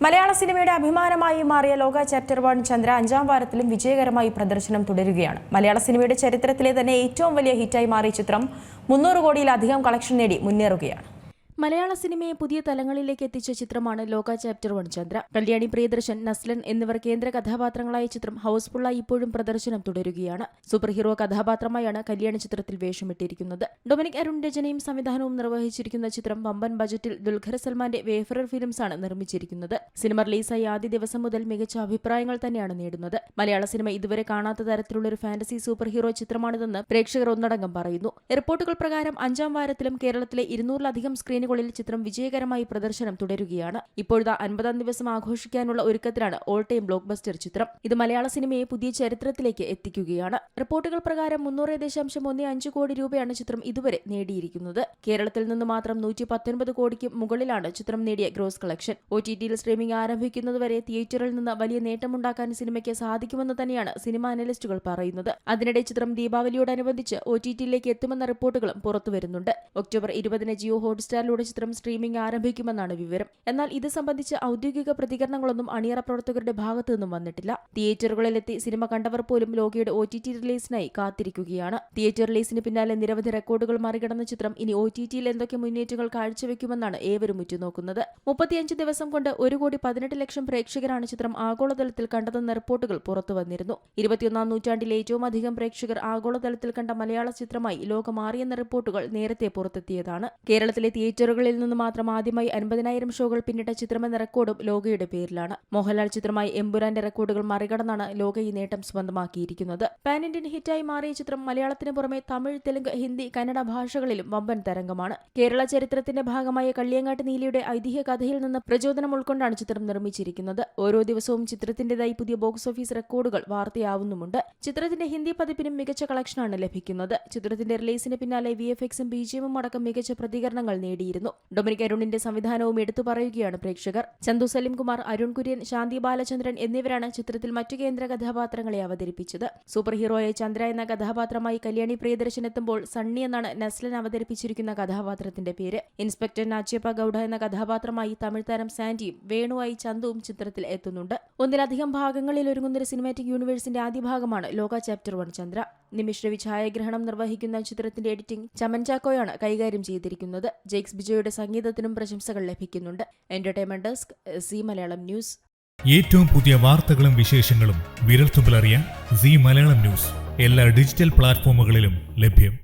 മലയാള സിനിമയുടെ അഭിമാനമായി മാറിയ ലോക ചാപ്റ്റർ 1 ചന്ദ്ര 5ാം വാരത്തിലും വിജയകരമായി പ്രദർശനം തുടരുകയാണ്. മലയാള സിനിമയുടെ ചരിത്രത്തിലെ തന്നെ ഏറ്റവും വലിയ ഹിറ്റായി മാറിയ ചിത്രം 300 കോടിയിലധികം കളക്ഷൻ നേടി മുന്നേറുകയാണ്. മലയാള സിനിമയെ പുതിയ തലങ്ങളിലേക്ക് എത്തിച്ച ചിത്രമാണ് ലോക ചാപ്റ്റർ 1 ചന്ദ്ര. കല്യാണി പ്രിയദർശൻ, നസ്ലൻ എന്നിവർ കേന്ദ്ര കഥാപാത്രങ്ങളായ ചിത്രം ഹൌസ്ഫുള്ളായി ഇപ്പോഴും പ്രദർശനം തുടരുകയാണ്. സൂപ്പർ ഹീറോ കഥാപാത്രമായാണ് കല്യാണി ചിത്രത്തിൽ വേഷമിട്ടിരിക്കുന്നത്. ഡൊമിനിക് അരുൺ രചനയും സംവിധാനവും നിർവഹിച്ചിരിക്കുന്ന ചിത്രം വമ്പൻ ബജറ്റിൽ ദുൽഖർ സൽമാന്റെ വേഫറർ ഫിലിംസാണ് നിർമ്മിച്ചിരിക്കുന്നത്. സിനിമ റിലീസായി ആദ്യ ദിവസം മുതൽ മികച്ച അഭിപ്രായങ്ങൾ തന്നെയാണ് നേടുന്നത്. മലയാള സിനിമ ഇതുവരെ കാണാത്ത തരത്തിലുള്ള ഒരു ഫാന്റസി സൂപ്പർ ഹീറോ ചിത്രമാണിതെന്ന് പ്രേക്ഷകർ ഒന്നടങ്കം പറയുന്നു. റിപ്പോർട്ടുകൾ പ്രകാരം 5ാം വാരത്തിലും കേരളത്തിലെ 200-ലധികം സ്ക്രീനുകളിൽ ചിത്രം വിജയകരമായി പ്രദർശനം തുടരുകയാണ്. ഇപ്പോഴത്തെ 50ാം ദിവസം ആഘോഷിക്കാനുള്ള ഒരുക്കത്തിലാണ് ഓൾ ടൈം ബ്ലോക്ക് ബസ്റ്റർ ചിത്രം. ഇത് മലയാള സിനിമയെ പുതിയ ചരിത്രത്തിലേക്ക് എത്തിക്കുകയാണ്. റിപ്പോർട്ടുകൾ പ്രകാരം 300.15 കോടി രൂപയാണ് ചിത്രം ഇതുവരെ നേടിയിരിക്കുന്നത്. കേരളത്തിൽ നിന്ന് മാത്രം 119 കോടിക്ക് മുകളിലാണ് ചിത്രം നേടിയ ഗ്രോസ് കളക്ഷൻ. OTTയിൽ സ്ട്രീമിംഗ് ആരംഭിക്കുന്നതുവരെ തിയേറ്ററിൽ നിന്ന് വലിയ നേട്ടമുണ്ടാക്കാൻ സിനിമയ്ക്ക് സാധിക്കുമെന്ന് തന്നെയാണ് സിനിമ അനലിസ്റ്റുകൾ പറയുന്നത്. അതിനിടെ ചിത്രം ദീപാവലിയോടനുബന്ധിച്ച് OTTയിലേക്ക് എത്തുമെന്ന റിപ്പോർട്ടുകളും പുറത്തുവരുന്നുണ്ട്. ഒക്ടോബർ 20-ന് ജിയോ ഹോട്ട്സ്റ്റാറിലൂടെ ചിത്രം സ്ട്രീമിംഗ് ആരംഭിക്കുമെന്നാണ് വിവരം. എന്നാൽ ഇത് സംബന്ധിച്ച് ഔദ്യോഗിക പ്രതികരണങ്ങളൊന്നും അണിയറ പ്രവർത്തകരുടെ ഭാഗത്തു നിന്നും വന്നിട്ടില്ല. തിയേറ്ററുകളിലെത്തി സിനിമ കണ്ടവർ പോലും ലോകയുടെ OTT റിലീസിനായി കാത്തിരിക്കുകയാണ്. തിയേറ്റർ റിലീസിന് പിന്നാലെ നിരവധി റെക്കോർഡുകൾ മറികടന്ന ചിത്രം ഇനി OTTയിൽ എന്തൊക്കെ മുന്നേറ്റങ്ങൾ കാഴ്ചവെക്കുമെന്നാണ് ഏവരും ഉറ്റുനോക്കുന്നത്. 35 ദിവസം കൊണ്ട് 1.18 കോടി പ്രേക്ഷകരാണ് ചിത്രം ആഗോളതലത്തിൽ കണ്ടതെന്ന റിപ്പോർട്ടുകൾ പുറത്തുവന്നിരുന്നു. 21ാം നൂറ്റാണ്ടിലെ ഏറ്റവും അധികം പ്രേക്ഷകർ ആഗോളതലത്തിൽ കണ്ട മലയാള ചിത്രമായി ലോകം മാറിയെന്ന റിപ്പോർട്ടുകൾ നേരത്തെ പുറത്തെത്തിയതാണ്. കേരളത്തിലെ തിയേറ്ററുകളിൽ നിന്ന് മാത്രം ആദ്യമായി 50,000 ഷോകൾ പിന്നിട്ട ചിത്രമെന്ന റെക്കോർഡും ലോകയുടെ പേരിലാണ്. മോഹൻലാൽ ചിത്രമായി എമ്പുരാന്റെ റെക്കോർഡുകൾ മറികടന്നാണ് ലോക ഈ നേട്ടം സ്വന്തമാക്കിയിരിക്കുന്നത്. പാൻ ഇന്ത്യൻ ഹിറ്റായി മാറിയ ചിത്രം മലയാളത്തിന് പുറമെ തമിഴ്, തെലുങ്ക്, ഹിന്ദി, കന്നഡ ഭാഷകളിലും വമ്പൻ തരംഗമാണ്. കേരള ചരിത്രത്തിന്റെ ഭാഗമായ കള്ളിയങ്ങാട്ട് നീലിയുടെ ഐതിഹ്യ കഥയിൽ നിന്ന് പ്രചോദനം ഉൾക്കൊണ്ടാണ് ചിത്രം നിർമ്മിച്ചിരിക്കുന്നത്. ഓരോ ദിവസവും ചിത്രത്തിന്റേതായി പുതിയ ബോക്സ് ഓഫീസ് റെക്കോർഡുകൾ വാർത്തയാവുന്നുമുണ്ട്. ചിത്രത്തിന്റെ ഹിന്ദി പതിപ്പിനും മികച്ച കളക്ഷനാണ് ലഭിക്കുന്നത്. ചിത്രത്തിന്റെ റിലീസിന് പിന്നാലെ VFX-ഉം BGM-ഉം അടക്കം മികച്ച പ്രതികരണങ്ങൾ നേടിയിരുന്നു. ഡൊമിനിക് അരുണിന്റെ സംവിധാനവും എടുത്തു പറയുകയാണ് പ്രേക്ഷകർ. ചന്തു സലിം കുമാർ, അരുൺ കുര്യൻ, ശാന്തി ബാലചന്ദ്രൻ എന്നിവരാണ് ചിത്രത്തിൽ മറ്റു കേന്ദ്ര കഥാപാത്രങ്ങളെ അവതരിപ്പിച്ചത്. സൂപ്പർ ഹീറോയായ ചന്ദ്ര എന്ന കഥാപാത്രമായി കല്യാണി പ്രിയദർശൻ എത്തുമ്പോൾ സണ്ണി എന്നാണ് നസ്ലൻ അവതരിപ്പിച്ചിരിക്കുന്ന കഥാപാത്രത്തിന്റെ പേര്. ഇൻസ്പെക്ടർ നാച്യപ്പ ഗൌഡ എന്ന കഥാപാത്രമായി തമിഴ് താരം സാൻഡിയും വേണുവായി ചന്തുവും ചിത്രത്തിൽ എത്തുന്നുണ്ട്. ഒന്നിലധികം ഭാഗങ്ങളിൽ ഒരുങ്ങുന്നൊരു സിനിമാറ്റിക് യൂണിവേഴ്സിന്റെ ആദ്യ ഭാഗമാണ് ലോക ചാപ്റ്റർ 1 ചന്ദ്ര. നിമിഷ് രവി ഛായാഗ്രഹണം നിർവഹിക്കുന്ന ചിത്രത്തിന്റെ എഡിറ്റിംഗ് ചമൻ ചാക്കോയാണ് കൈകാര്യം ചെയ്തിരിക്കുന്നത്. ജെയ്ക്സ് ബിജോയുടെ സംഗീതത്തിനും പ്രശംസകൾ ലഭിക്കുന്നുണ്ട്. Entertainment desk, C Malayalam news. ഏറ്റവും പുതിയ വാർത്തകളും വിശേഷങ്ങളും വിരൽത്തുമ്പിലറിയാൻ സി മലയാളം ന്യൂസ് എല്ലാ ഡിജിറ്റൽ പ്ലാറ്റ്ഫോമുകളിലും ലഭ്യം.